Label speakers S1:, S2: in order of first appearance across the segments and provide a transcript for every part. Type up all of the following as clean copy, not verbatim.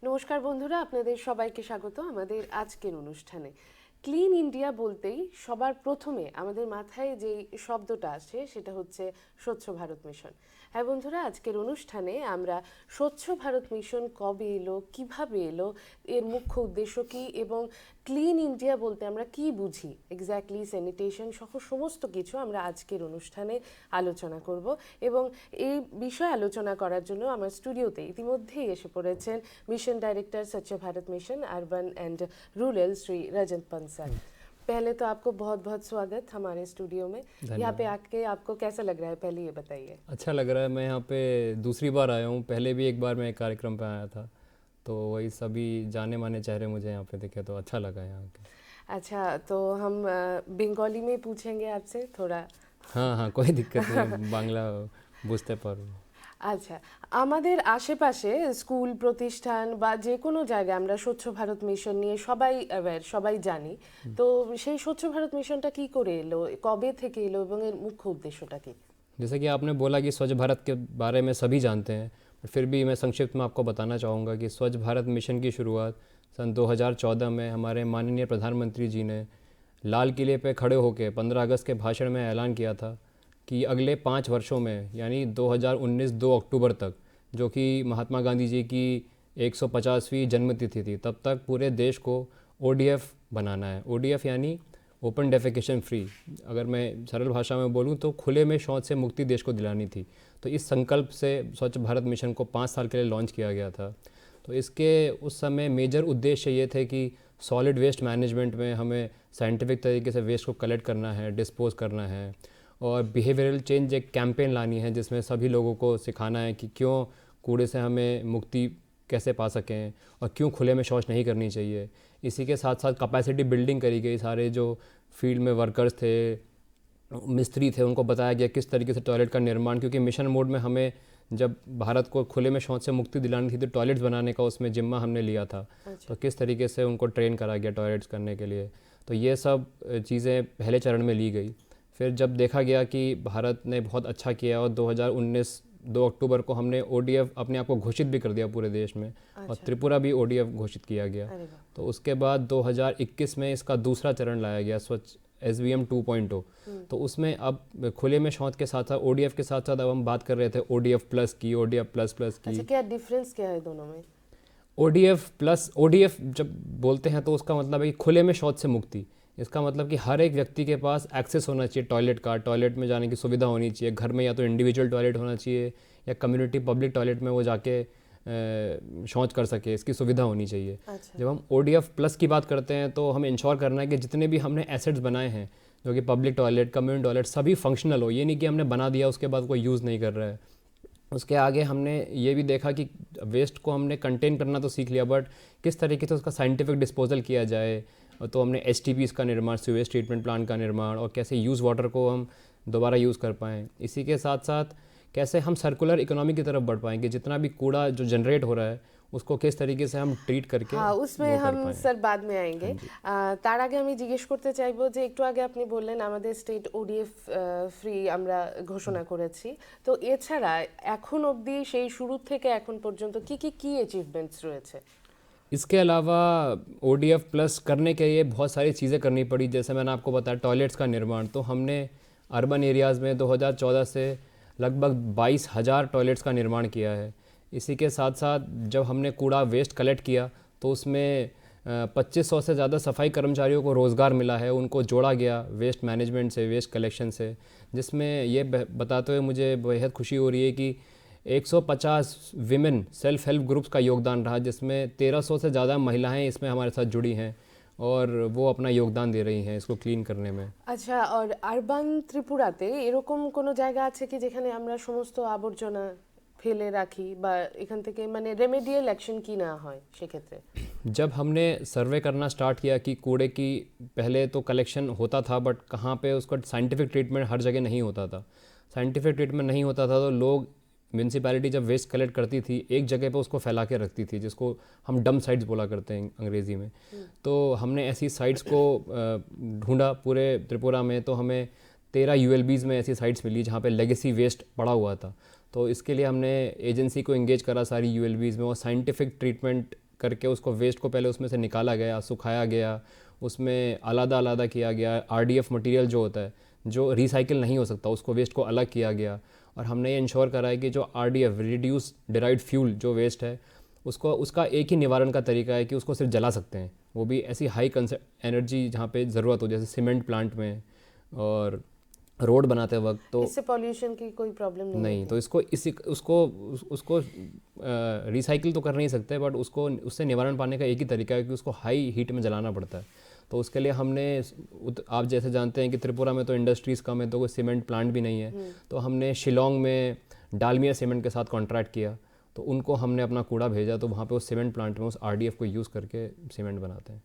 S1: নমস্কার বন্ধুরা, আপনাদের সবাইকে স্বাগত আমাদের আজকের অনুষ্ঠানে। ক্লিন ইন্ডিয়া বলতেই সবার প্রথমে আমাদের মাথায় যে শব্দটা আসে সেটা হচ্ছে স্বচ্ছ ভারত মিশন। হ্যাঁ বন্ধুরা, আজকের অনুষ্ঠানে আমরা স্বচ্ছ ভারত মিশন কবে এলো, কিভাবে এলো, এর মুখ্য উদ্দেশ্য কী এবং ক্লিন ইন্ডিয়া বলতে আমরা কি বুঝি, এক্স্যাক্টলি স্যানিটেশন সহ সমস্ত কিছু আমরা আজকের অনুষ্ঠানে আলোচনা করব। এবং এই বিষয়ে আলোচনা করার জন্য আমার স্টুডিওতে ইতিমধ্যেই এসে পড়েছেন mission director Swachh Bharat mission urban and rural Shri Rajat Pansal. पहले तो आपको बहुत बहुत स्वागत हमारे स्टूडियो में। यहाँ पे आके आपको कैसा लग रहा है, पहले ये बताइए।
S2: अच्छा लग रहा है। मैं यहाँ पे दूसरी बार आया हूँ। पहले भी एक बार मैं एक कार्यक्रम पे आया था, तो वही सभी जाने माने चेहरे मुझे यहाँ पे दिखे, तो अच्छा लगा यहाँ के।
S1: अच्छा, तो हम बंगाली में पूछेंगे आपसे थोड़ा।
S2: हाँ हाँ, कोई दिक्कत नहीं, बांग्ला বুঝতে পারবো।
S1: আচ্ছা, আমাদের আশেপাশে স্কুল প্রতিষ্ঠান বা যে কোনো জায়গায় আমরা স্বচ্ছ ভারত মিশন নিয়ে সবাই অ্যাওয়্যার, সবাই জানি। তো সেই স্বচ্ছ ভারত মিশনটা কি করে এলো, কবে থেকে এলো এবং এর মুখ্য উদ্দেশ্যটা কি?
S2: जैसे कि आपने बोला कि स्वच्छ भारत के बारे में सभी जानते हैं, पर फिर भी मैं संक्षिप्त में आपको बताना चाहूँगा कि स्वच्छ भारत मिशन की शुरुआत सन 2014 में हमारे माननीय प्रधानमंत्री जी ने लाल किले पे खड़े होकर 15 अगस्त के भाषण में ऐलान किया था कि अगले 5 वर्षों में, यानी 2019 2 अक्टूबर तक, जो कि महात्मा गांधी जी की 150वीं जन्मतिथि थी, तब तक पूरे देश को ODF बनाना है। ODF यानी ओपन डेफिकेशन फ्री। अगर मैं सरल भाषा में बोलूँ तो खुले में शौच से मुक्ति देश को दिलानी थी। तो इस संकल्प से स्वच्छ भारत मिशन को 5 साल के लिए लॉन्च किया गया था। तो इसके उस समय मेजर उद्देश्य ये थे कि सॉलिड वेस्ट मैनेजमेंट में हमें साइंटिफिक तरीके से वेस्ट को कलेक्ट करना है, डिस्पोज करना है, और बिहेवियरल चेंज एक कैंपेन लानी है जिसमें सभी लोगों को सिखाना है कि क्यों कूड़े से हमें मुक्ति कैसे पा सकें और क्यों खुले में शौच नहीं करनी चाहिए। इसी के साथ साथ कैपेसिटी बिल्डिंग करी गई। सारे जो फील्ड में वर्कर्स थे, मिस्त्री थे, उनको बताया गया किस तरीके से टॉयलेट का निर्माण, क्योंकि मिशन मोड में हमें जब भारत को खुले में शौच से मुक्ति दिलानी थी तो टॉयलेट्स बनाने का उसमें जिम्मा हमने लिया था।
S1: अच्छा।
S2: तो किस तरीके से उनको ट्रेन करा गया टॉयलेट्स करने के लिए। तो ये सब चीज़ें पहले चरण में ली गई। फिर जब देखा गया कि भारत ने बहुत अच्छा किया और 2019 2 अक्टूबर को हमने ODF अपने आप को घोषित भी कर दिया पूरे देश में।
S1: अच्छा।
S2: और त्रिपुरा भी ODF घोषित किया गया।
S1: अरे वाह।
S2: तो उसके बाद 2021 में इसका दूसरा चरण लाया गया, स्वच्छ SVM 2.0। तो उसमें अब खुले में शौच के साथ साथ ODF के साथ साथ अब हम बात कर रहे थे ODF प्लस की, ODF प्लस प्लस की।
S1: अच्छा, क्या डिफरेंस क्या है दोनों में?
S2: ODF प्लस, ODF जब बोलते हैं तो उसका मतलब है कि खुले में शौच से मुक्ति। इसका मतलब कि हर एक व्यक्ति के पास एक्सेस होना चाहिए टॉयलेट का, टॉयलेट में जाने की सुविधा होनी चाहिए। घर में या तो इंडिविजुअल टॉयलेट होना चाहिए या कम्युनिटी पब्लिक टॉयलेट में वो जाके शौच कर सके, इसकी सुविधा होनी चाहिए।
S1: अच्छा।
S2: जब हम ODF प्लस की बात करते हैं तो हमें इंश्योर करना है कि जितने भी हमने एसेट्स बनाए हैं, जो कि पब्लिक टॉयलेट, कम्युनिटी टॉयलेट, सभी फंक्शनल हो। ये नहीं कि हमने बना दिया उसके बाद कोई यूज़ नहीं कर रहा है। उसके आगे हमने ये भी देखा कि वेस्ट को हमने कंटेन करना तो सीख लिया, बट किस तरीके से उसका साइंटिफिक डिस्पोजल किया जाए। तो हमने STPs का निर्माण, सीवेज ट्रीटमेंट प्लांट का निर्माण, और कैसे यूज़ वाटर को हम दोबारा यूज़ कर पाएँ। इसी के साथ साथ कैसे हम सर्कुलर इकोनॉमी की तरफ बढ़ पाएंगे, जितना भी कूड़ा जो जनरेट हो रहा है उसको किस तरीके से हम ट्रीट करके
S1: हाँ, उसमें
S2: वो कर
S1: हम
S2: पाएं।
S1: স্যার বাদ में आएंगे। তার আগে আমি জিজ্ঞেস করতে চাইবো যে একটু আগে আপনি বললেন আমাদের স্টেট ODF ফ্রি আমরা ঘোষণা করেছি, তো এছাড়া এখন অবধি সেই শুরু থেকে এখন পর্যন্ত কি অ্যাচিভমেন্টস রয়েছে?
S2: इसके अलावा ODF प्लस करने के लिए बहुत सारी चीज़ें करनी पड़ी। जैसे मैंने आपको बताया टॉयलेट्स का निर्माण, तो हमने अर्बन एरियाज़ में 2014 से लगभग 22,000 टॉयलेट्स का निर्माण किया है। इसी के साथ साथ जब हमने कूड़ा वेस्ट कलेक्ट किया तो उसमें 2500 से ज़्यादा सफाई कर्मचारियों को रोज़गार मिला है, उनको जोड़ा गया वेस्ट मैनेजमेंट से, वेस्ट कलेक्शन से, जिसमें ये बताते हुए मुझे बेहद खुशी हो रही है कि 150 विमेन सेल्फ हेल्प ग्रुप्स का योगदान रहा, जिसमें 1300 से ज़्यादा महिलाएं इसमें हमारे साथ जुड़ी हैं और वो अपना योगदान दे रही हैं इसको क्लीन करने में।
S1: আচ্ছা, আর আরবান ত্রিপুরাতে এরকম কোনো জায়গা আছে কি যেখানে আমরা সমস্ত আবর্জনা ফেলে রাখি বা এখান থেকে মানে রেমেডিয়াল অ্যাকশন কি না হয় সেক্ষেত্রে?
S2: जब हमने सर्वे करना स्टार्ट किया कि कूड़े की पहले तो कलेक्शन होता था, बट कहाँ पे उसका साइंटिफिक ट्रीटमेंट हर जगह नहीं होता था। साइंटिफिक ट्रीटमेंट नहीं होता था तो लोग, म्यूनसिपैलिटी जब वेस्ट कलेक्ट करती थी एक जगह पे उसको फैला के रखती थी, जिसको हम डंप साइट्स बोला करते हैं अंग्रेज़ी में। तो हमने ऐसी साइट्स को ढूंढा पूरे त्रिपुरा में, तो हमें 13 ULBs में ऐसी साइट्स मिली जहाँ पे लेगेसी वेस्ट पड़ा हुआ था। तो इसके लिए हमने एजेंसी को एंगेज करा सारी ULBs में, और साइंटिफिक ट्रीटमेंट करके उसको वेस्ट को पहले उसमें से निकाला गया, सुखाया गया, उसमें अलग अलग किया गया। RDF मटेरियल जो होता है जो रिसाइकिल नहीं हो सकता, उसको वेस्ट को अलग किया गया। और हमने ये इंश्योर करा है कि जो RDF रिड्यूस डिराइव्ड फ्यूल जो वेस्ट है उसको, उसका एक ही निवारण का तरीका है कि उसको सिर्फ जला सकते हैं, वो भी ऐसी हाई एनर्जी जहाँ पे ज़रूरत हो, जैसे सीमेंट प्लांट में और रोड बनाते वक्त। तो
S1: इससे पॉल्यूशन की कोई प्रॉब्लम
S2: नहीं, तो इसको उसको रिसाइकिल तो कर नहीं सकते, बट उसको उससे निवारण पाने का एक ही तरीका है कि उसको हाई हीट में जलाना पड़ता है। तो उसके लिए हमने, आप जैसे जानते हैं कि त्रिपुरा में तो इंडस्ट्रीज़ कम है, तो कोई सीमेंट प्लांट भी नहीं है, तो हमने शिलोंग में डालमिया सीमेंट के साथ कॉन्ट्रैक्ट किया, तो उनको हमने अपना कूड़ा भेजा, तो वहाँ पे उस सीमेंट प्लांट में उस RDF को यूज़ करके सीमेंट बनाते हैं।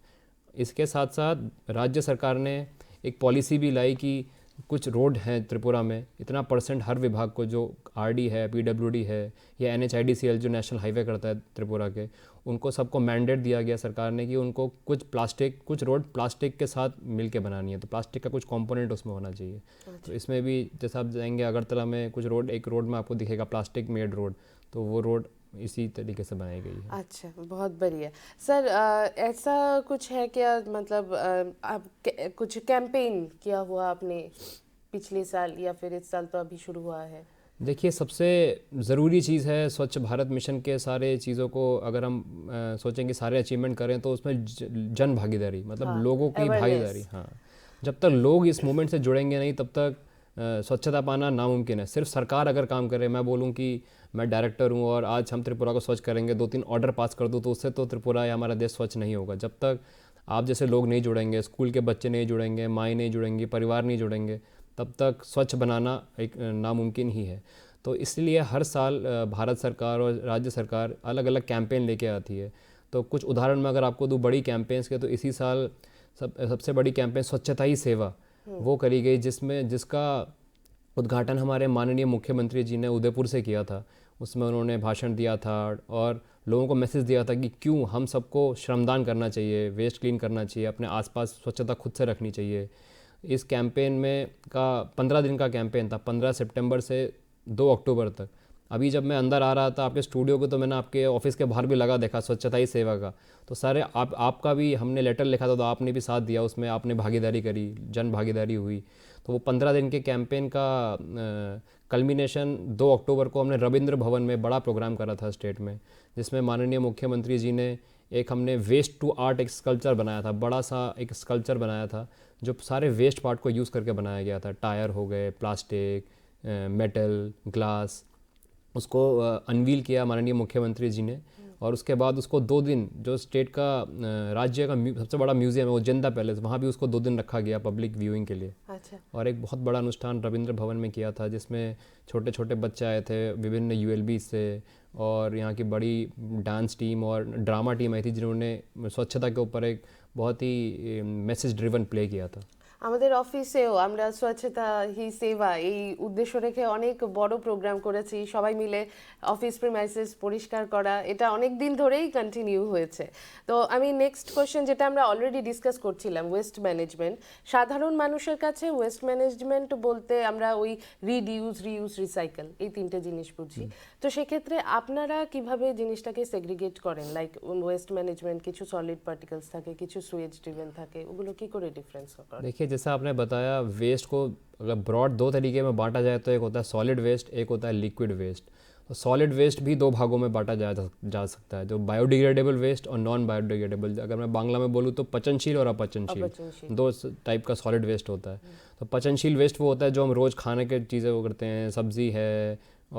S2: इसके साथ साथ राज्य सरकार ने एक पॉलिसी भी लाई कि कुछ रोड हैं त्रिपुरा में, इतना परसेंट हर विभाग को, जो RD है, PWD है या NHIDCL जो नेशनल हाईवे करता है त्रिपुरा के, उनको सबको मैंडेट दिया गया सरकार ने कि उनको कुछ रोड प्लास्टिक के साथ मिल के बनानी है, तो प्लास्टिक का कुछ कंपोनेंट उसमें होना चाहिए। तो इसमें भी जैसे आप जाएंगे अगरतला में कुछ रोड, एक रोड में आपको दिखेगा प्लास्टिक मेड रोड, तो वो रोड इसी तरीके से बनाई गई है।
S1: अच्छा, बहुत बढ़िया सर। ऐसा कुछ है क्या, मतलब आप कुछ कैंपेन किया हुआ आपने पिछले साल या फिर इस साल, तो अभी शुरू हुआ है?
S2: देखिए, सबसे ज़रूरी चीज़ है स्वच्छ भारत मिशन के सारे चीज़ों को अगर हम सोचें कि सारे अचीवमेंट करें, तो उसमें जन भागीदारी, मतलब
S1: हाँ,
S2: लोगों की
S1: awareness।
S2: भागीदारी। हाँ, जब तक लोग इस मूवमेंट से जुड़ेंगे नहीं, तब तक स्वच्छता पाना नामुमकिन है। सिर्फ सरकार अगर काम करे, मैं बोलूँ कि मैं डायरेक्टर हूँ और आज हम त्रिपुरा को स्वच्छ करेंगे, 2-3 ऑर्डर पास कर दूँ, तो उससे तो त्रिपुरा या हमारा देश स्वच्छ नहीं होगा। जब तक आप जैसे लोग नहीं जुड़ेंगे, स्कूल के बच्चे नहीं जुड़ेंगे, माएँ नहीं जुड़ेंगी, परिवार नहीं जुड़ेंगे, तब तक स्वच्छ बनाना एक नामुमकिन ही है। तो इसलिए हर साल भारत सरकार और राज्य सरकार अलग अलग कैंपेन लेके आती है। तो कुछ उदाहरण मैं अगर आपको दूँ बड़ी कैंपेन्स के, तो इसी साल सबसे बड़ी कैंपेन स्वच्छता ही सेवा वो करी गई, जिसका उद्घाटन हमारे माननीय मुख्यमंत्री जी ने उदयपुर से किया था। उसमें उन्होंने भाषण दिया था और लोगों को मैसेज दिया था कि क्यों हम सबको श्रमदान करना चाहिए, वेस्ट क्लीन करना चाहिए, अपने आसपास स्वच्छता खुद से रखनी चाहिए। इस कैंपेन में का 15 दिन का कैंपेन था, 15 सितंबर से 2 अक्टूबर तक। अभी जब मैं अंदर आ रहा था आपके स्टूडियो को, तो मैंने आपके ऑफिस के बाहर भी लगा देखा स्वच्छता ही सेवा का। तो सारे आपका भी हमने लेटर लिखा था, तो आपने भी साथ दिया, उसमें आपने भागीदारी करी, जन भागीदारी हुई। तो वो 15 दिन के कैंपेन का कल्मिनेशन 2 अक्टूबर को हमने रविंद्र भवन में बड़ा प्रोग्राम करा था स्टेट में, जिसमें माननीय मुख्यमंत्री जी ने हमने वेस्ट टू आर्ट एक स्कल्पचर बनाया था, बड़ा सा एक स्कल्पचर बनाया था, जो सारे वेस्ट पार्ट को यूज़ करके बनाया गया था। टायर हो गए, प्लास्टिक, मेटल, ग्लास, उसको अनवील किया माननीय मुख्यमंत्री जी ने। और उसके बाद उसको 2 दिन, जो स्टेट का राज्य का सबसे बड़ा म्यूज़ियम है वो जिंदा पैलेस, वहाँ भी उसको 2 दिन रखा गया पब्लिक व्यूइंग के लिए।
S1: अच्छा।
S2: और एक बहुत बड़ा अनुष्ठान रविंद्र भवन में किया था, जिसमें छोटे छोटे बच्चे आए थे विभिन्न ULB से, और यहाँ की बड़ी डांस टीम और ड्रामा टीम आई थी, जिन्होंने स्वच्छता के ऊपर एक बहुत ही मैसेज ड्रिवन प्ले किया था।
S1: আমাদের অফিসেও আমরা স্বচ্ছতা হি সেবা এই উদ্দেশ্য রেখে অনেক বড় প্রোগ্রাম করেছি, সবাই মিলে অফিস প্রিমাইসেস পরিষ্কার করা, এটা অনেক দিন ধরেই কন্টিনিউ হয়েছে। তো আমি নেক্সট কোশ্চেন, যেটা আমরা অলরেডি ডিসকাস করছিলাম, ওয়েস্ট ম্যানেজমেন্ট। সাধারণ মানুষের কাছে ওয়েস্ট ম্যানেজমেন্ট বলতে আমরা ওই রিউজ রিসাইকেল এই 3টে জিনিস বুঝি। তো সেক্ষেত্রে আপনারা কিভাবে জিনিসটাকে সেগ্রিগেট করেন? লাইক ওয়েস্ট ম্যানেজমেন্ট কিছু সলিড পার্টিকলস থাকে, কিছু সুয়েজ ড্রিভেন থাকে, ওগুলো কি করে ডিফারেন্স করেন?
S2: देखिए, जैसा आपने बताया, वेस्ट को अगर ब्रॉड 2 तरीके में बांटा जाए, तो एक होता है सॉलिड वेस्ट, एक होता है लिक्विड वेस्ट। तो सॉलिड वेस्ट भी 2 भागों में बांटा जा सकता है, जो बायोडिग्रेडेबल वेस्ट और नॉन बायोडिग्रेडेबल। अगर मैं बांग्ला में बोलूँ तो पचनशील और अपचनशील, 2 टाइप का सॉलिड वेस्ट होता है। तो पचनशील वेस्ट वो होता है जो हम रोज़ खाने के चीज़ें वो करते हैं, सब्ज़ी है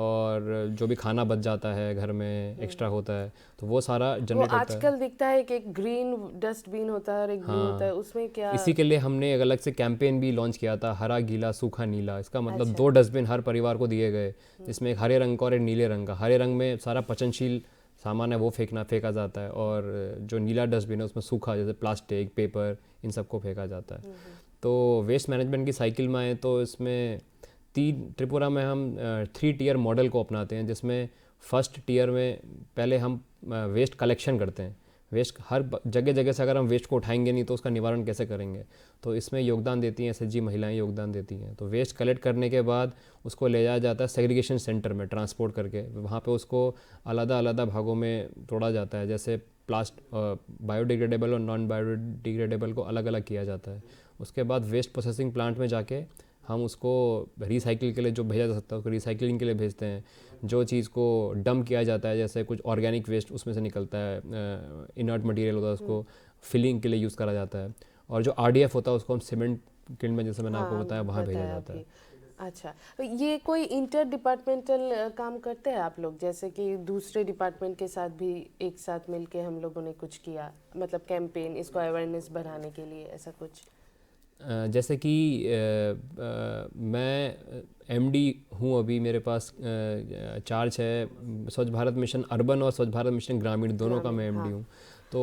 S2: और जो भी खाना बच जाता है घर में एक्स्ट्रा होता है, तो वो सारा जनरेट होता है।
S1: आजकल दिखता है कि एक ग्रीन डस्टबिन होता है और एक ब्लू होता है, उसमें क्या?
S2: इसी के लिए हमने एक अलग से कैंपेन भी लॉन्च किया था, हरा गीला सूखा नीला। इसका मतलब 2 डस्टबिन हर परिवार को दिए गए, जिसमें एक हरे रंग का और एक नीले रंग का। हरे रंग में सारा पचनशील सामान है वो फेंका जाता है, और जो नीला डस्टबिन है उसमें सूखा, जैसे प्लास्टिक, पेपर, इन सबको फेंका जाता है। तो वेस्ट मैनेजमेंट की साइकिल में आए तो इसमें त्रिपुरा में हम 3 टियर मॉडल को अपनाते हैं, जिसमें फर्स्ट टियर में पहले हम वेस्ट कलेक्शन करते हैं। वेस्ट हर जगह जगह से अगर हम वेस्ट को उठाएंगे नहीं तो उसका निवारण कैसे करेंगे। तो इसमें योगदान देती हैं एसएचजी महिलाएं योगदान देती हैं। तो वेस्ट कलेक्ट करने के बाद उसको ले जाया जाता है सेग्रीगेशन सेंटर में ट्रांसपोर्ट करके, वहाँ पे उसको अलग अलग भागों में तोड़ा जाता है। जैसे बायोडिग्रेडेबल और नॉन बायोडिग्रेडेबल को अलग अलग किया जाता है। उसके बाद वेस्ट प्रोसेसिंग प्लांट में जाके हम उसको रिसाइकिल के लिए जो भेजा जा सकता है उसको रिसाइकलिंग के लिए भेजते हैं। जो चीज़ को डंप किया जाता है जैसे कुछ ऑर्गेनिक वेस्ट उसमें से निकलता है, इनर्ट मटेरियल होता है, उसको फिलिंग के लिए यूज़ करा जाता है। और जो आरडीएफ होता है उसको हम सीमेंट किल्न में, जैसे मैंने आपको बताया, वहाँ भेजा जाता है।
S1: अच्छा, तो ये कोई इंटर डिपार्टमेंटल काम करते हैं आप लोग, जैसे कि दूसरे डिपार्टमेंट के साथ भी एक साथ मिलके हम लोगों ने कुछ किया, मतलब कैंपेन, इसको अवेयरनेस बढ़ाने के लिए, ऐसा कुछ?
S2: जैसे कि मैं एमडी हूँ, अभी मेरे पास चार्ज है स्वच्छ भारत मिशन अर्बन और स्वच्छ भारत मिशन ग्रामीण, दोनों का मैं एमडी हूँ। तो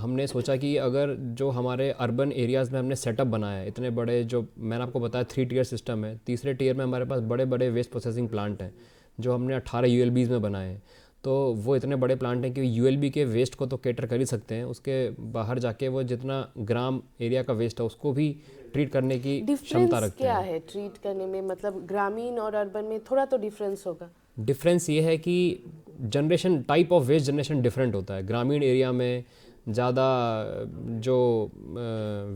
S2: हमने सोचा कि अगर जो हमारे अर्बन एरियाज़ में हमने सेटअप बनाया है, इतने बड़े, जो मैंने आपको बताया 3 टियर सिस्टम है, तीसरे टियर में हमारे पास बड़े बड़े वेस्ट प्रोसेसिंग प्लांट हैं जो हमने 18 यूएलबीज़ में बनाए हैं। तो वो इतने बड़े प्लांट हैं कि यूएलबी के वेस्ट को तो कैटर कर ही सकते हैं, उसके बाहर जाके वो जितना ग्राम एरिया का वेस्ट है उसको भी ट्रीट करने की क्षमता रखते हैं।
S1: क्या है ट्रीट करने में, मतलब ग्रामीण और अर्बन में थोड़ा तो डिफरेंस होगा?
S2: डिफरेंस ये है कि generation, type of waste generation different होता है। ग्रामीण एरिया में ज़्यादा जो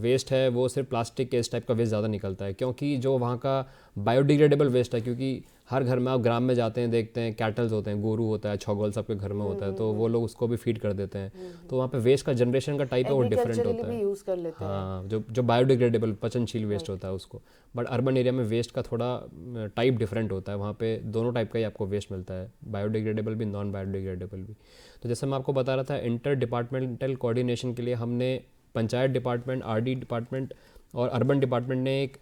S2: वेस्ट है वो सिर्फ प्लास्टिक के इस टाइप का वेस्ट ज़्यादा निकलता है, क्योंकि जो वहाँ का बायोडिग्रेडेबल वेस्ट है, क्योंकि हर घर में आप ग्राम में जाते हैं देखते हैं कैटल्स होते हैं, गोरू होता है, छगोल सबके घर में होता है, तो वो लोग उसको भी फीड कर देते हैं। तो वहाँ पे वेस्ट का जनरेशन का टाइप है वो डिफरेंट होता है।
S1: यूज़ कर लेते हैं।
S2: हाँ, जो बायोडिग्रेडेबल पचनशील वेस्ट होता है उसको। बट अर्बन एरिया में वेस्ट का थोड़ा टाइप डिफरेंट होता है, वहाँ पे दोनों टाइप का ही आपको वेस्ट मिलता है, बायोडिग्रेडेबल भी, नॉन बायोडिग्रेडेबल भी। तो जैसे मैं आपको बता रहा था, इंटर डिपार्टमेंटल कोऑर्डिनेशन के लिए हमने पंचायत डिपार्टमेंट, आरडी डिपार्टमेंट और अर्बन डिपार्टमेंट ने एक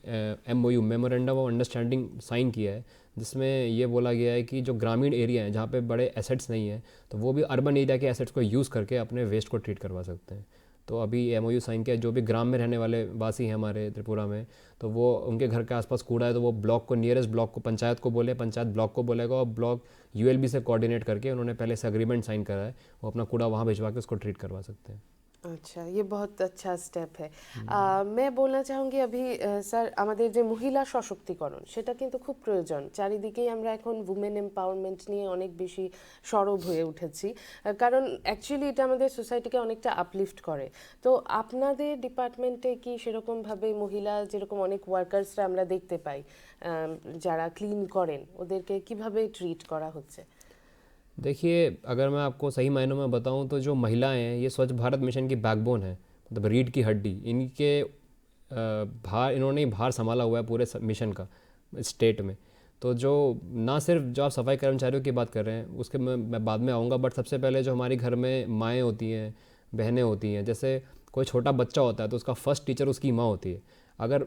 S2: MOU, memorandum of understanding sign किया है, जिसमें ये बोला गया है कि जो ग्रामीण एरिया हैं जहाँ पे बड़े एसेट्स नहीं हैं, तो वो भी अर्बन एरिया के एसेट्स को यूज़ करके अपने वेस्ट को ट्रीट करवा सकते हैं। तो अभी एमओयू साइन किया है, जो भी ग्राम में रहने वाले वासी हैं हमारे त्रिपुरा में, तो वो उनके घर के आसपास कूड़ा है तो वो ब्लॉक को, नियरेस्ट ब्लॉक को, पंचायत को बोले, पंचायत ब्लॉक को बोलेगा और ब्लॉक यूएलबी से कोऑर्डिनेट करके, उन्होंने पहले से एग्रीमेंट साइन करा है, वो अपना कूड़ा वहाँ भिजवा के उसको ट्रीट करवा सकते हैं।
S1: अच्छा, ये बहुत अच्छा স্টেপ है। मैं বলনা চাহুঙ্গি अभी স্যার, আমাদের যে মহিলা সশক্তিকরণ সেটা কিন্তু খুব প্রয়োজন। চারিদিকেই আমরা এখন উইমেন এম্পাওয়ারমেন্ট নিয়ে অনেক বেশি সরব হয়ে উঠেছি, কারণ অ্যাকচুয়ালি এটা আমাদের সোসাইটিকে অনেকটা আপলিফট করে। তো আপনাদের ডিপার্টমেন্টে কি সেরকমভাবে মহিলা, যেরকম অনেক ওয়ার্কার্সরা আমরা দেখতে পাই যারা ক্লিন করেন, ওদেরকে কিভাবে ট্রিট করা হচ্ছে?
S2: देखिए, अगर मैं आपको सही मायनों में बताऊं तो जो महिलाएं हैं ये स्वच्छ भारत मिशन की बैकबोन है, मतलब रीढ़ की हड्डी। इनके भार, इन्होंने ही भार संभाला हुआ है पूरे मिशन का स्टेट में। तो जो ना सिर्फ जो आप सफाई कर्मचारियों की बात कर रहे हैं उसके मैं बाद में आऊँगा, बट सबसे पहले जो हमारे घर में माएँ होती हैं, बहनें होती हैं, जैसे कोई छोटा बच्चा होता है तो उसका फर्स्ट टीचर उसकी माँ होती है। अगर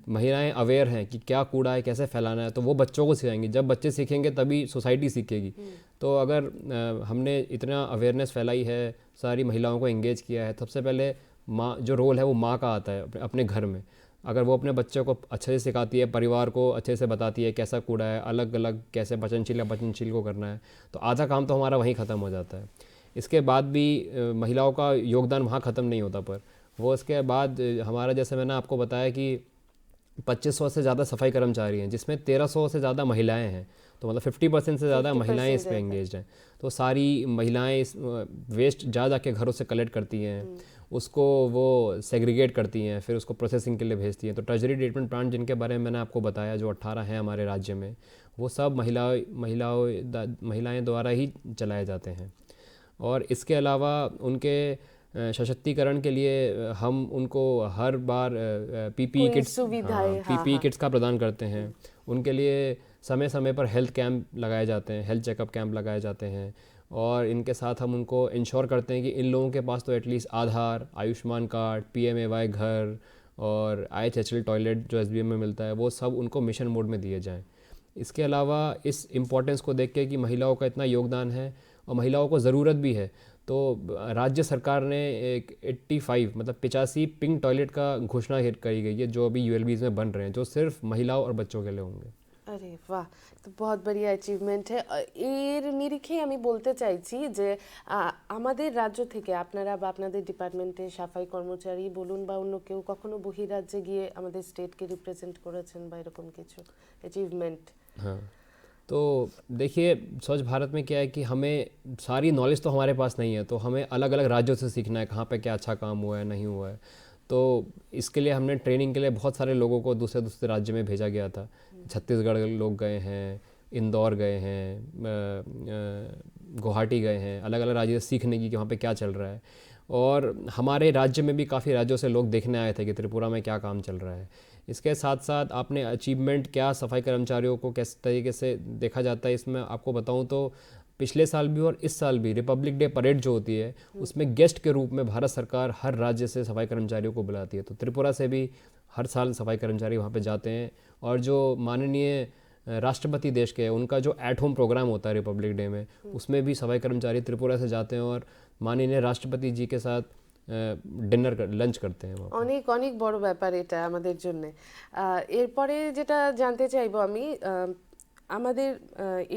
S2: महिलाएं अवेयर हैं कि क्या कूड़ा है, कैसे फैलाना है, तो वो बच्चों को सिखाएंगी। जब बच्चे सीखेंगे तभी सोसाइटी सीखेगी। तो अगर हमने इतना अवेयरनेस फैलाई है, सारी महिलाओं को एंगेज किया है, सबसे पहले माँ, जो रोल है वो माँ का आता है अपने घर में। अगर वो अपने बच्चों को अच्छे से सिखाती है, परिवार को अच्छे से बताती है कैसा कूड़ा है, अलग अलग कैसे पचनशील या पचनशील को करना है, तो आधा काम तो हमारा वहीं ख़त्म हो जाता है। इसके बाद भी महिलाओं का योगदान वहाँ ख़त्म नहीं होता, पर वो इसके बाद हमारा, जैसे मैंने आपको बताया कि 2500 से ज़्यादा सफाई कर्मचारी हैं, जिसमें 1300 से ज़्यादा महिलाएं हैं। तो मतलब 50% से ज़्यादा महिलाएं इसमें एंगेज्ड हैं। तो सारी महिलाएं इस वेस्ट जा जाके घरों से कलेक्ट करती हैं, उसको वो सेग्रीगेट करती हैं, फिर उसको प्रोसेसिंग के लिए भेजती हैं। तो टर्शरी ट्रीटमेंट प्लांट जिनके बारे में मैंने आपको बताया, जो 18 हैं हमारे राज्य में, वो सब महिलाएं द्वारा ही चलाए जाते हैं। और इसके अलावा उनके सशक्तिकरण के लिए हम उनको हर बार पीपीई किट्स का प्रदान करते हैं। उनके लिए समय समय पर हेल्थ कैंप लगाए जाते हैं, हेल्थ चेकअप कैंप लगाए जाते हैं। और इनके साथ हम उनको इंश्योर करते हैं कि इन लोगों के पास तो एटलीस्ट आधार, आयुष्मान कार्ड, PMAY घर और IHHL टॉयलेट जो SBM में मिलता है, वो सब उनको मिशन मोड में दिए जाएँ। इसके अलावा इस इम्पोर्टेंस को देख के कि महिलाओं का इतना योगदान है और महिलाओं को ज़रूरत भी है, तो राज्य सरकार ने एक 85 मतलब 85 पिंक टॉयलेट का घोषणा करी गई है, जो अभी ULBs में बन रहे हैं, जो सिर्फ महिलाओं और बच्चों के लिए होंगे।
S1: আরে বাহ, তো বহুত বড়িয়া অ্যাচিভমেন্ট এর নিরিখে আমি বলতে চাইছি যে আমাদের রাজ্য থেকে আপনারা বা আপনাদের ডিপার্টমেন্টে সাফাই কর্মচারী বলুন বা অন্য কেউ কখনো বহিরাজ্যে গিয়ে আমাদের স্টেটকে রিপ্রেজেন্ট করেছেন বা এরকম কিছু অ্যাচিভমেंट?
S2: हाँ, तो देखिए स्वच्छ भारत में क्या है कि हमें सारी नॉलेज तो हमारे पास नहीं है, तो हमें अलग अलग राज्यों से सीखना है कहाँ पे क्या अच्छा काम हुआ है नहीं हुआ है। तो इसके लिए हमने ट्रेनिंग के लिए बहुत सारे लोगों को दूसरे दूसरे राज्य में भेजा गया था। छत्तीसगढ़ लोग गए हैं, इंदौर गए हैं, गुवाहाटी गए हैं, अलग अलग राज्य से सीखने की कि वहाँ पे क्या चल रहा है। और हमारे राज्य में भी काफ़ी राज्यों से लोग देखने आए थे कि त्रिपुरा में क्या काम चल रहा है। इसके साथ साथ आपने अचीवमेंट क्या सफाई कर्मचारियों को किस तरीके से देखा जाता है, इसमें आपको बताऊं तो पिछले साल भी और इस साल भी रिपब्लिक डे परेड जो होती है उसमें गेस्ट के रूप में भारत सरकार हर राज्य से सफाई कर्मचारियों को बुलाती है। तो त्रिपुरा से भी हर साल सफाई कर्मचारी वहाँ पे जाते हैं। और जो माननीय राष्ट्रपति देश के हैं उनका जो एट होम प्रोग्राम होता है रिपब्लिक डे में, उसमें भी सफाई कर्मचारी त्रिपुरा से जाते हैं और माननीय राष्ट्रपति जी के साथ লঞ্চ করতে हैं।
S1: অনেক অনেক বড় ব্যাপার এটা আমাদের জন্য। এরপরে যেটা জানতে চাইবো আমি, আমাদের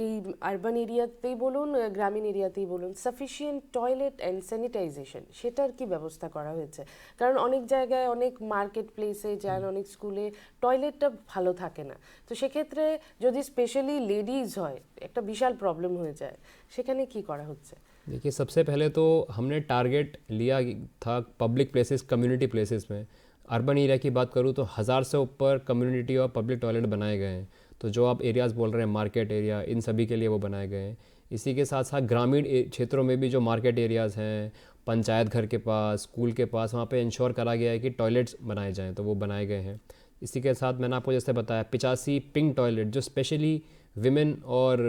S1: এই আরবান এরিয়াতেই বলুন গ্রামীণ এরিয়াতেই বলুন সাফিসিয়েন্ট টয়লেট অ্যান্ড স্যানিটাইজেশন সেটার কি ব্যবস্থা করা হয়েছে? কারণ অনেক জায়গায় অনেক মার্কেট প্লেসে যান, অনেক স্কুলে টয়লেটটা ভালো থাকে না। তো সেক্ষেত্রে যদি স্পেশালি লেডিজ হয় একটা বিশাল প্রবলেম হয়ে যায়, সেখানে কি করা হচ্ছে?
S2: देखिए सबसे पहले तो हमने टारगेट लिया था पब्लिक प्लेसेस, कम्युनिटी प्लेसेस में। अर्बन एरिया की बात करूँ तो 1000 से ऊपर कम्युनिटी और पब्लिक टॉयलेट बनाए गए हैं। तो जो आप एरियाज़ बोल रहे हैं मार्केट एरिया, इन सभी के लिए वो बनाए गए हैं। इसी के साथ साथ ग्रामीण क्षेत्रों में भी जो मार्केट एरियाज़ हैं, पंचायत घर के पास, स्कूल के पास, वहाँ पे इंश्योर करा गया है कि टॉयलेट्स बनाए जाएँ, तो वो बनाए गए हैं। इसी के साथ मैंने आपको जैसे बताया 85 पिंक टॉयलेट जो स्पेशली विमेन और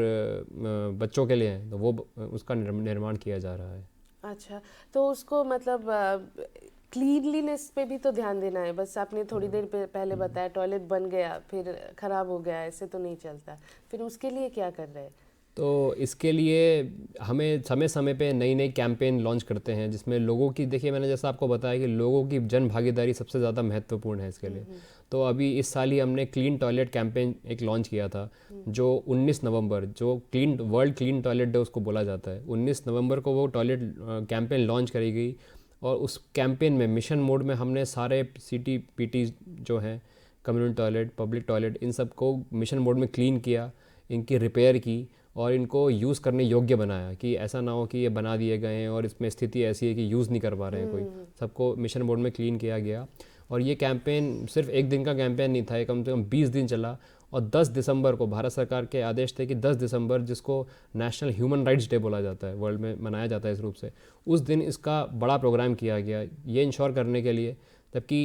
S2: बच्चों के लिए हैं, तो वो उसका निर्माण किया जा रहा है।
S1: अच्छा, तो उसको मतलब क्लीनलीनेस पे भी तो ध्यान देना है। बस आपने थोड़ी देर पहले बताया टॉयलेट बन गया फिर खराब हो गया, ऐसे तो नहीं चलता। फिर उसके लिए क्या कर रहे हैं?
S2: तो इसके लिए हमें समय समय पे नई नई कैंपेन लॉन्च करते हैं जिसमें लोगों की, देखिए मैंने जैसा आपको बताया कि लोगों की जन भागीदारी सबसे ज़्यादा महत्वपूर्ण है इसके लिए। तो अभी इस साल ही हमने क्लीन टॉयलेट कैंपेन एक लॉन्च किया था जो 19 नवंबर, जो वर्ल्ड क्लीन टॉयलेट डे उसको बोला जाता है, 19 नवंबर को वो टॉयलेट कैंपेन लॉन्च करी गई। और उस कैंपेन में मिशन मोड में हमने सारे सिटी पीटी जो हैं, कम्युनिटी टॉयलेट, पब्लिक टॉयलेट, इन सब को मिशन मोड में क्लीन किया, इनकी रिपेयर की और इनको यूज़ करने योग्य बनाया कि ऐसा ना हो कि ये बना दिए गए हैं और इसमें स्थिति ऐसी है कि यूज़ नहीं कर पा रहे हैं कोई। सबको मिशन मोड में क्लीन किया गया। और ये कैंपेन सिर्फ एक दिन का कैंपेन नहीं था, ये कम से कम 20 दिन चला। और 10 दिसंबर को भारत सरकार के आदेश थे कि 10 दिसंबर, जिसको नेशनल ह्यूमन राइट्स डे बोला जाता है, वर्ल्ड में मनाया जाता है इस रूप से, उस दिन इसका बड़ा प्रोग्राम किया गया ये इंश्योर करने के लिए। जबकि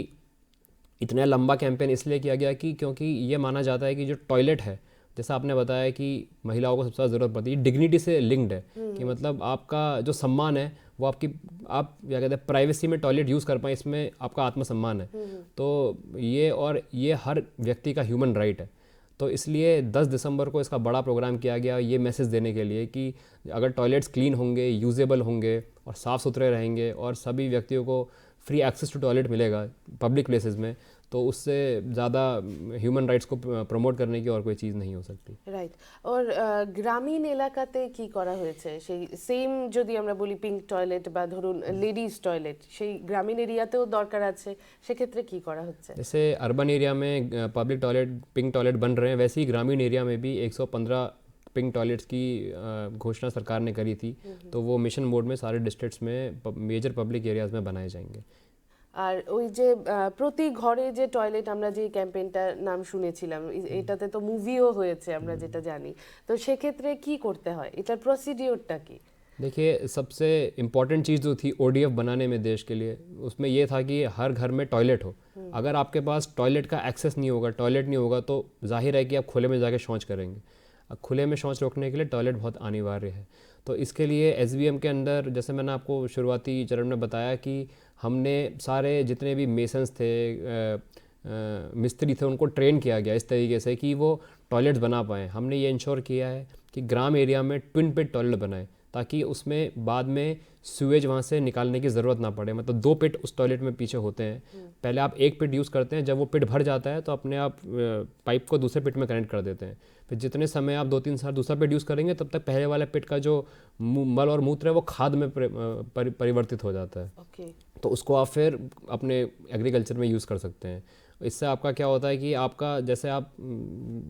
S2: इतना लंबा कैंपेन इसलिए किया गया कि क्योंकि ये माना जाता है कि जो टॉयलेट है, जैसा आपने बताया कि महिलाओं को सबसे ज़्यादा ज़रूरत पड़ती है, डिग्निटी से लिंक्ड है कि मतलब आपका जो सम्मान है वो आप क्या कहते हैं प्राइवेसी में टॉयलेट यूज़ कर पाएँ, इसमें आपका आत्मसम्मान है। तो ये हर व्यक्ति का ह्यूमन राइट है। तो इसलिए 10 दिसंबर को इसका बड़ा प्रोग्राम किया गया ये मैसेज देने के लिए कि अगर टॉयलेट्स क्लीन होंगे, यूजेबल होंगे और साफ़ सुथरे रहेंगे और सभी व्यक्तियों को फ्री एक्सेस टू टॉयलेट मिलेगा पब्लिक प्लेसेस में, तो उससे ज़्यादा ह्यूमन राइट्स को प्रमोट करने की और कोई चीज़ नहीं हो सकती।
S1: রাইট। और গ্রামীণ এলাকাতে কি করা হয়েছে? সেই সেম যদি আমরা বলি পিঙ্ক টয়লেট বা ধরুন লেডিজ টয়লেট, সেই গ্রামীণ এরিয়াতেও দরকার আছে, সেক্ষেত্রে কি করা হচ্ছে?
S2: जैसे अर्बन एरिया में पब्लिक टॉयलेट, पिंक टॉयलेट बन रहे हैं, वैसे ही ग्रामीण एरिया में भी 115 पिंक टॉयलेट्स की घोषणा सरकार ने करी थी। तो वो मिशन मोड में सारे डिस्ट्रिक्ट्स में मेजर पब्लिक एरियाज़ में बनाए जाएंगे।
S1: আর ওই যে প্রতি ঘরে যে টয়লেট, আমরা যে ক্যাম্পেইনটার নাম শুনেছিলাম, এটাতে তো মুভিও হয়েছে আমরা যেটা জানি। তো সেক্ষেত্রে কি করতে হয়, এটার প্রসিডিওরটা কি?
S2: देखिए सबसे इम्पॉर्टेंट चीज़ जो थी ODF बनाने में देश के लिए, उसमें ये था कि हर घर में टॉयलेट हो। अगर आपके पास टॉयलेट का एक्सेस नहीं होगा, टॉयलेट नहीं होगा, तो जाहिर है कि आप खुले में जाके शौच करेंगे। अब खुले में शौच रोकने के लिए टॉयलेट बहुत अनिवार्य है। तो इसके लिए SBM के अंदर, जैसे मैंने आपको शुरुआती चरण में बताया कि हमने सारे जितने भी मेसन्स थे, मिस्त्री थे, उनको ट्रेन किया गया इस तरीके से कि वो टॉयलेट्स बना पाएँ। हमने ये इंश्योर किया है कि ग्राम एरिया में ट्विन पिट टॉयलेट बनाए, ताकि उसमें बाद में सुएज वहाँ से निकालने की ज़रूरत ना पड़े। मतलब 2 पिट उस टॉयलेट में पीछे होते हैं। पहले आप एक पिट यूज़ करते हैं, जब वो पिट भर जाता है तो अपने आप पाइप को दूसरे पिट में कनेक्ट कर देते हैं। फिर जितने समय आप 2-3 साल दूसरा पिट यूज़ करेंगे तब तक पहले वाले पिट का जो मल और मूत्र है वो खाद में परिवर्तित हो जाता है।
S1: ओके।
S2: तो उसको आप फिर अपने एग्रीकल्चर में यूज़ कर सकते हैं। इससे आपका क्या होता है कि आपका, जैसे आप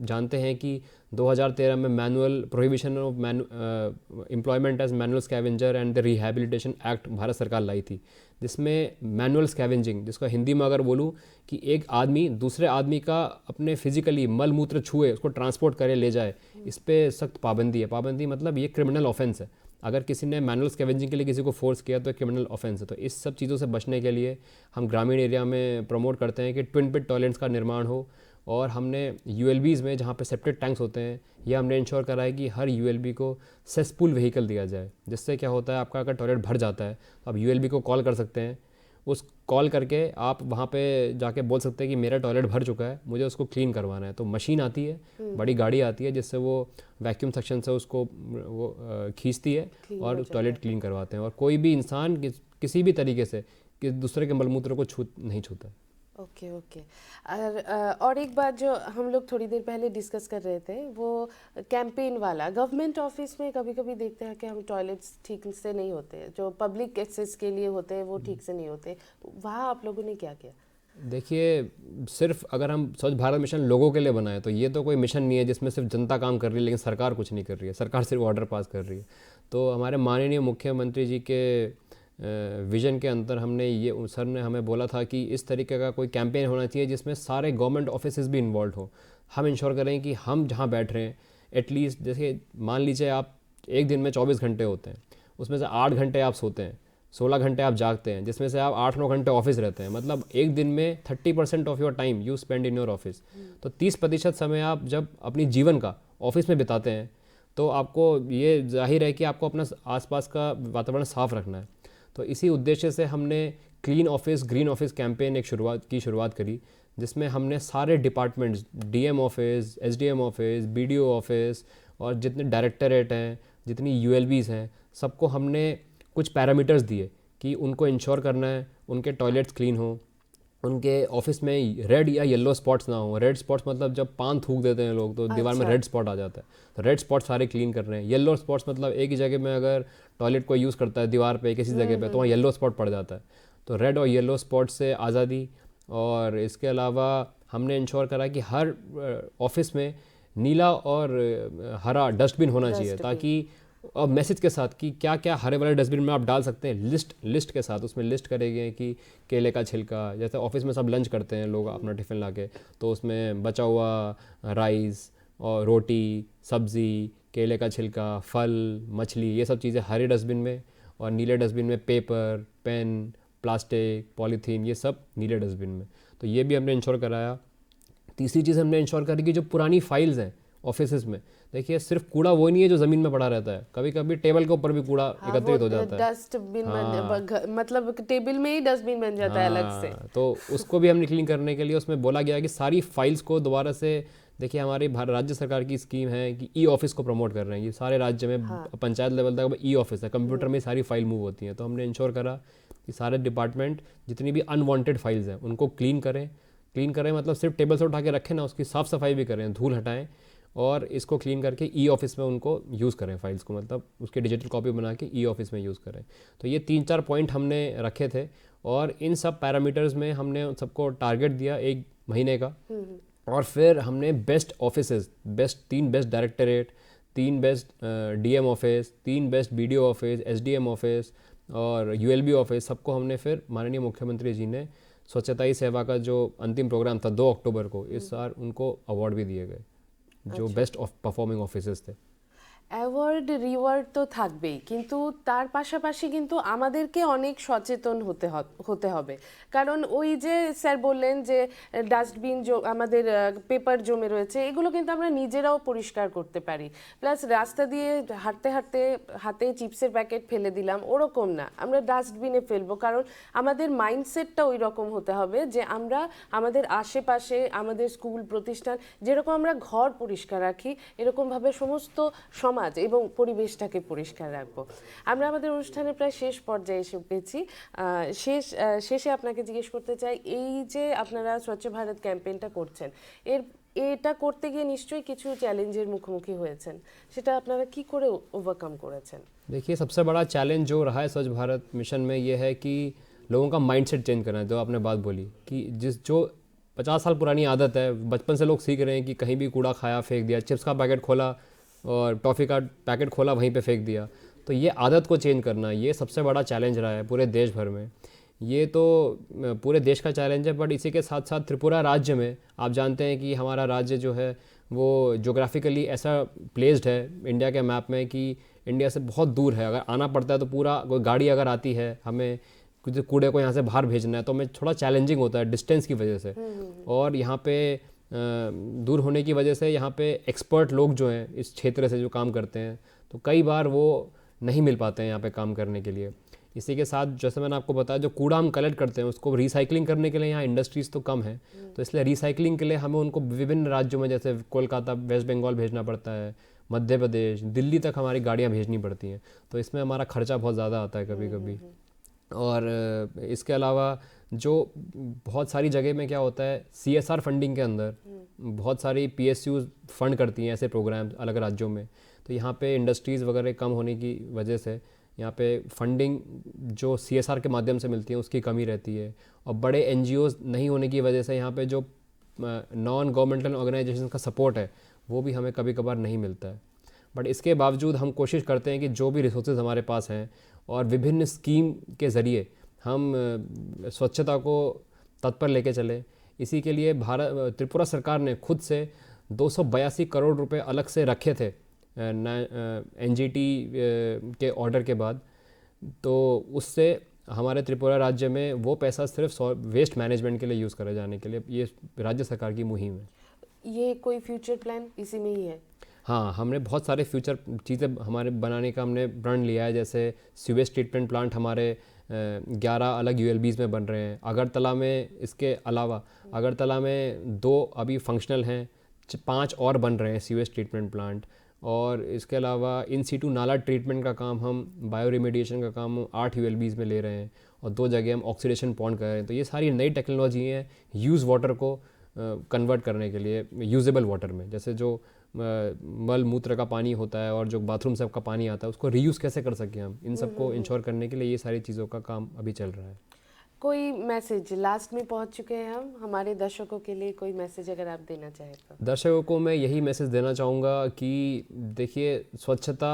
S2: जानते हैं कि 2013 में manual prohibition of employment as manual scavenger and the rehabilitation act Bharat सरकार लाई थी, जिसमें मैनुअल स्कैवेंजिंग, जिसको हिंदी में अगर बोलूँ कि एक आदमी दूसरे आदमी का अपने फिजिकली मल मूत्र छुए, उसको ट्रांसपोर्ट करे, ले जाए, इस पर सख्त पाबंदी है। पाबंदी मतलब ये क्रिमिनल ऑफेंस है। अगर किसी ने मैनुअल स्कैवेंजिंग के लिए किसी को फोर्स किया तो क्रिमिनल ऑफेंस है। तो इस सब चीज़ों से बचने के लिए हम ग्रामीण एरिया में प्रमोट करते हैं कि ट्विन पिट टॉयलेट्स का निर्माण हो। और हमने यूएलबीज़ में जहाँ पे सेप्टिक टैंक्स होते हैं, ये हमने इंश्योर करा है कि हर यूएलबी को सेसपूल व्हीकल दिया जाए, जिससे क्या होता है, आपका अगर टॉयलेट भर जाता है तो आप यूएलबी को कॉल कर सकते हैं। उस कॉल करके आप वहाँ पे जाके बोल सकते हैं कि मेरा टॉयलेट भर चुका है, मुझे उसको क्लीन करवाना है। तो मशीन आती है, बड़ी गाड़ी आती है, जिससे वो वैक्यूम सेक्शन से उसको वो खींचती है और टॉयलेट क्लीन करवाते हैं। और कोई भी इंसान किसी भी तरीके से दूसरे के मलमूत्र को नहीं छूता।
S1: Okay okay. और एक बात जो हम लोग थोड़ी देर पहले डिस्कस कर रहे थे, वो कैंपेन वाला। गवर्नमेंट ऑफिस में कभी कभी देखते हैं कि हम टॉयलेट्स ठीक से नहीं होते, जो पब्लिक एक्सेस के लिए होते हैं वो ठीक से नहीं होते, वहाँ आप लोगों ने क्या किया?
S2: देखिए, सिर्फ अगर हम स्वच्छ भारत मिशन लोगों के लिए बनाए तो ये तो कोई मिशन नहीं है जिसमें सिर्फ जनता काम कर रही है लेकिन सरकार कुछ नहीं कर रही है। सरकार सिर्फ ऑर्डर पास कर रही है। तो हमारे माननीय मुख्यमंत्री जी के विजन के अंदर हमने ये, सर ने हमें बोला था कि इस तरीके का कोई कैंपेन होना चाहिए जिसमें सारे गवर्नमेंट ऑफिसेज भी इन्वॉल्व हो। हम इंश्योर करें कि हम जहाँ बैठ रहे हैं, एटलीस्ट जैसे मान लीजिए आप एक दिन में 24 घंटे होते हैं, उसमें से 8 घंटे आप सोते हैं, 16 घंटे आप जागते हैं, जिसमें से आप 8-9 घंटे ऑफिस रहते हैं। मतलब एक दिन में 30% of your time you spend in your office. तो 30% समय आप जब अपनी जीवन का ऑफिस में बिताते हैं, तो आपको ये जाहिर है कि आपको अपना आसपास का वातावरण साफ रखना है। तो इसी उद्देश्य से हमने clean office green office campaign शुरुआत करी, जिसमें हमने सारे departments, DM office, SDM office, BDO office और जितने डायरेक्टरेट हैं, जितनी यूएलबीज़ हैं, सबको हमने कुछ पैरामीटर्स दिए कि उनको इंश्योर करना है उनके टॉयलेट्स क्लीन हो, उनके ऑफिस में रेड या येलो स्पॉट्स ना हो। रेड स्पॉट्स मतलब जब पान थूक देते हैं लोग तो दीवार में रेड स्पॉट आ जाता है, तो रेड स्पॉट सारे क्लीन कर रहे हैं। येलो स्पॉट्स मतलब एक ही जगह में अगर टॉयलेट को यूज़ करता है दीवार पे किसी जगह पे तो वहाँ येलो स्पॉट पड़ जाता है। तो रेड और येलो स्पॉट से आज़ादी। और इसके अलावा हमने इंश्योर करा कि हर ऑफिस में नीला और हरा डस्टबिन होना चाहिए, ताकि और मैसेज के साथ कि क्या क्या हरे वाले डस्टबिन में आप डाल सकते हैं, लिस्ट के साथ। उसमें लिस्ट करेंगे कि केले का छिलका, जैसे ऑफिस में सब लंच करते हैं लोग अपना टिफ़िन लाके, तो उसमें बचा हुआ राइस और रोटी, सब्ज़ी, केले का छिलका, फल, मछली, ये सब चीज़ें हरे डस्टबिन में, और नीले डस्टबिन में पेपर, पेन, प्लास्टिक, पॉलीथीन, ये सब नीले डस्टबिन में। तो ये भी हमने इंश्योर कराया। तीसरी चीज़ हमने इंश्योर करी कि जो पुरानी फाइल्स हैं ऑफिस में, देखिए सिर्फ कूड़ा वो नहीं है जो ज़मीन में पड़ा रहता है, कभी कभी टेबल के ऊपर भी कूड़ा एकत्रित हो जाता है।
S1: डस्टबिन मतलब टेबल में ही डस्टबिन बन जाता है अलग से।
S2: तो उसको भी हमने क्लीन करने के लिए उसमें बोला गया कि सारी फाइल्स को दोबारा से, देखिए हमारी राज्य सरकार की स्कीम है कि ई ऑफिस को प्रमोट कर रहे हैं। ये सारे राज्य में पंचायत लेवल तक ई ऑफिस है, कंप्यूटर में सारी फाइल मूव होती हैं। तो हमने इंश्योर करा कि सारे डिपार्टमेंट जितनी भी अनवांटेड फाइल्स हैं उनको क्लीन करें मतलब सिर्फ टेबल से उठा के रखें ना, उसकी साफ़ सफाई भी करें, धूल हटाएं और इसको क्लीन करके ई ऑफिस में उनको यूज़ करें फाइल्स को, मतलब उसके डिजिटल कॉपी बना के ई ऑफिस में यूज़ करें। तो ये 3-4 पॉइंट हमने रखे थे और इन सब पैरामीटर्स में हमने सबको टारगेट दिया 1 महीने का। और फिर हमने best offices, 3 best directorate, 3 best DM office, 3 best BDO office, SDM office और यूएलबी ऑफिस, सबको हमने फिर माननीय मुख्यमंत्री जी ने स्वच्छता ही सेवा का जो अंतिम प्रोग्राम था 2 अक्टूबर को, इस साल उनको अवार्ड भी दिए गए जो बेस्ट परफॉर्मिंग ऑफिसर्स थे।
S1: অ্যাওয়ার্ড রিওয়ার্ড তো থাকবেই, কিন্তু তার পাশাপাশি কিন্তু আমাদেরকে অনেক সচেতন হতে হবে। কারণ ওই যে স্যার বললেন যে ডাস্টবিন আমাদের পেপার জমে রয়েছে, এগুলো কিন্তু আমরা নিজেরাও পরিষ্কার করতে পারি। প্লাস রাস্তা দিয়ে হাঁটতে হাঁটতে হাতে চিপসের প্যাকেট ফেলে দিলাম, ওরকম না, আমরা ডাস্টবিনে ফেলবো। কারণ আমাদের মাইন্ডসেটটা ওই রকম হতে হবে যে আমরা আমাদের আশেপাশে, আমাদের স্কুল প্রতিষ্ঠান যেরকম আমরা ঘর পরিষ্কার রাখি, এরকমভাবে সমস্ত সমাজ এবং পরিবেশটাকে পরিষ্কার রাখবো। আমরা আমাদের অনুষ্ঠানের প্রায় শেষ পর্যায়ে এসে পেয়েছি। শেষে আপনাকে জিজ্ঞেস করতে চাই, এই যে আপনারা স্বচ্ছ ভারত ক্যাম্পেইনটা করছেন, এটা করতে গিয়ে নিশ্চয়ই কিছু চ্যালেঞ্জের মুখোমুখি হয়েছেন, সেটা আপনারা কি করে ওভারকাম করেছেন?
S2: देखिए, सबसे बड़ा चैलेंज जो रहा है स्वच्छ भारत मिशन में ये है कि लोगों का माइंडसेट चेंज करना है। जो आपने बात बोली कि जो 50 साल पुरानी आदत है, बचपन से लोग सीख रहे हैं कि कहीं भी कूड़ा खाया फेंक दिया, चिप्स का पैकेट खोला और टॉफ़ी का पैकेट खोला वहीं पे फेंक दिया, तो ये आदत को चेंज करना ये सबसे बड़ा चैलेंज रहा है पूरे देश भर में। ये तो पूरे देश का चैलेंज है, बट इसी के साथ साथ त्रिपुरा राज्य में आप जानते हैं कि हमारा राज्य जो है वो जोग्राफिकली ऐसा प्लेस्ड है इंडिया के मैप में कि इंडिया से बहुत दूर है। अगर आना पड़ता है तो पूरा कोई गाड़ी अगर आती है, हमें कुछ कूड़े को यहाँ से बाहर भेजना है तो हमें थोड़ा चैलेंजिंग होता है डिस्टेंस की वजह से। और यहाँ पे दूर होने की वजह से यहाँ पे एक्सपर्ट लोग जो हैं इस क्षेत्र से जो काम करते हैं, तो कई बार वो नहीं मिल पाते हैं यहाँ पे काम करने के लिए। इसी के साथ जैसे मैंने आपको बताया, जो कूड़ा हम कलेक्ट करते हैं उसको रिसाइकलिंग करने के लिए यहाँ इंडस्ट्रीज़ तो कम है, तो इसलिए रिसाइकलिंग के लिए हमें उनको विभिन्न राज्यों में जैसे कोलकाता, वेस्ट बंगाल भेजना पड़ता है, मध्य प्रदेश, दिल्ली तक हमारी गाड़ियाँ भेजनी पड़ती हैं, तो इसमें हमारा खर्चा बहुत ज़्यादा आता है कभी कभी। और इसके अलावा जो बहुत सारी जगह में क्या होता है, CSR फंडिंग के अंदर बहुत सारी PSUs फंड करती हैं ऐसे प्रोग्राम अलग राज्यों में, तो यहाँ पे इंडस्ट्रीज़ वगैरह कम होने की वजह से यहाँ पे फंडिंग जो CSR के माध्यम से मिलती है उसकी कमी रहती है। और बड़े NGOs नहीं होने की वजह से यहाँ पे जो नॉन गवर्नमेंटल ऑर्गेनाइजेशन का सपोर्ट है वो भी हमें कभी कभार नहीं मिलता है। बट इसके बावजूद हम कोशिश करते हैं कि जो भी रिसोर्सेज हमारे पास हैं और विभिन्न स्कीम के ज़रिए हम स्वच्छता को तत्पर लेके चलें। इसी के लिए त्रिपुरा सरकार ने खुद से 282 करोड़ रुपए अलग से रखे थे NGT के ऑर्डर के बाद, तो उससे हमारे त्रिपुरा राज्य में वो पैसा सिर्फ वेस्ट मैनेजमेंट के लिए यूज़ करे जाने के लिए ये राज्य सरकार की मुहिम है।
S1: ये कोई फ्यूचर प्लान इसी में ही है?
S2: हाँ, हमने बहुत सारे फ्यूचर चीज़ें हमारे बनाने का हमने प्रण लिया है। जैसे सीवेज ट्रीटमेंट प्लांट हमारे 11 अलग ULBs में बन रहे हैं अगरतला में। इसके अलावा अगरतला में 2 अभी फंक्शनल हैं, 5 और बन रहे हैं सीवेज ट्रीटमेंट प्लांट। और इसके अलावा इन सीटू नाला ट्रीटमेंट का काम हम, बायो रिमेडिएशन का काम 8 ULBs में ले रहे हैं और 2 जगह हम ऑक्सीडेशन पॉन्ड कर रहे हैं। तो ये सारी नई टेक्नोलॉजी हैं यूज़ वाटर को कन्वर्ट करने के लिए यूजेबल वाटर में। जैसे जो मल मूत्र का पानी होता है और जो बाथरूम से का पानी आता है उसको रीयूज़ कैसे कर सकें हम, इन सबको इंश्योर करने के लिए ये सारी चीज़ों का काम अभी चल रहा है।
S1: कोई मैसेज, लास्ट में पहुंच चुके हैं हम, हमारे दर्शकों के लिए कोई मैसेज अगर आप देना चाहें तो?
S2: दर्शकों को मैं यही मैसेज देना चाहूँगा कि देखिए, स्वच्छता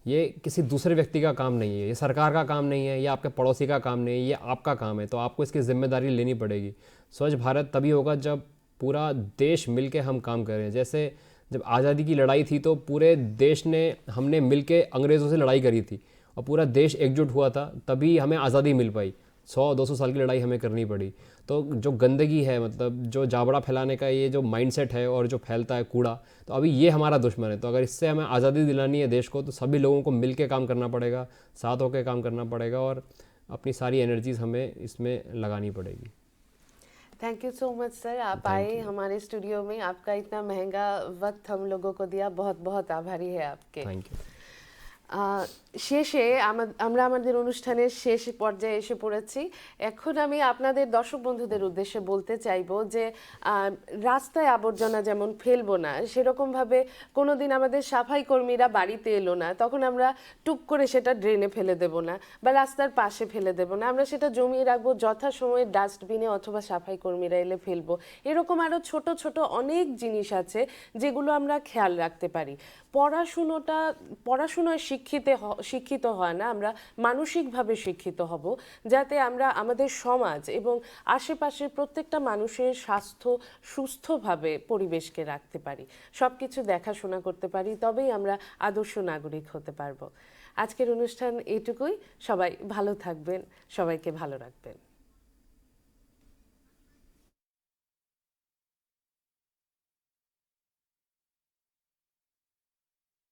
S2: ये किसी दूसरे व्यक्ति का काम नहीं है, ये सरकार का काम नहीं है, ये आपके पड़ोसी का काम नहीं है, ये आपका काम है। तो आपको इसकी जिम्मेदारी लेनी पड़ेगी। स्वच्छ भारत तभी होगा जब पूरा देश मिल के हम काम करें। जैसे जब आज़ादी की लड़ाई थी तो पूरे देश ने, हमने मिल के अंग्रेज़ों से लड़ाई करी थी और पूरा देश एकजुट हुआ था, तभी हमें आज़ादी मिल पाई। 100-200 साल की लड़ाई हमें करनी पड़ी। तो जो गंदगी है, मतलब जो जाबड़ा फैलाने का ये जो माइंडसेट है और जो फैलता है कूड़ा, तो अभी ये हमारा दुश्मन है। तो अगर इससे हमें आज़ादी दिलानी है देश को, तो सभी लोगों को मिल के काम करना पड़ेगा, साथ होकर काम करना पड़ेगा और अपनी सारी एनर्जीज हमें इसमें लगानी पड़ेगी।
S1: Thank you so much sir, आप आए हमारे स्टूडियो में, आपका इतना महंगा वक्त हम लोगों को दिया, बहुत बहुत आभारी है आपके।
S2: Thank you.
S1: শেষে আমরা আমাদের অনুষ্ঠানের শেষ পর্যায়ে এসে পড়েছি। এখন আমি আপনাদের দর্শক বন্ধুদের উদ্দেশ্যে বলতে চাইবো যে রাস্তায় আবর্জনা যেমন ফেলবো না, সেরকমভাবে কোনো দিন আমাদের সাফাই কর্মীরা বাড়িতে এলো না, তখন আমরা টুক করে সেটা ড্রেনে ফেলে দেবো না বা রাস্তার পাশে ফেলে দেবো না, আমরা সেটা জমিয়ে রাখবো, যথাসময়ে ডাস্টবিনে অথবা সাফাই কর্মীরা এলে ফেলবো। এরকম আরও ছোট ছোট অনেক জিনিস আছে যেগুলো আমরা খেয়াল রাখতে পারি। পড়াশুনোয় শিক্ষিত হয় না, আমরা মানসিকভাবে শিক্ষিত হব, যাতে আমরা আমাদের সমাজ এবং আশেপাশের প্রত্যেকটা মানুষের স্বাস্থ্য সুস্থভাবে পরিবেশকে রাখতে পারি, সব কিছু দেখাশোনা করতে পারি, তবেই আমরা আদর্শ নাগরিক হতে পারবো। আজকের অনুষ্ঠান এটুকুই। সবাই ভালো থাকবেন, সবাইকে ভালো রাখবেন।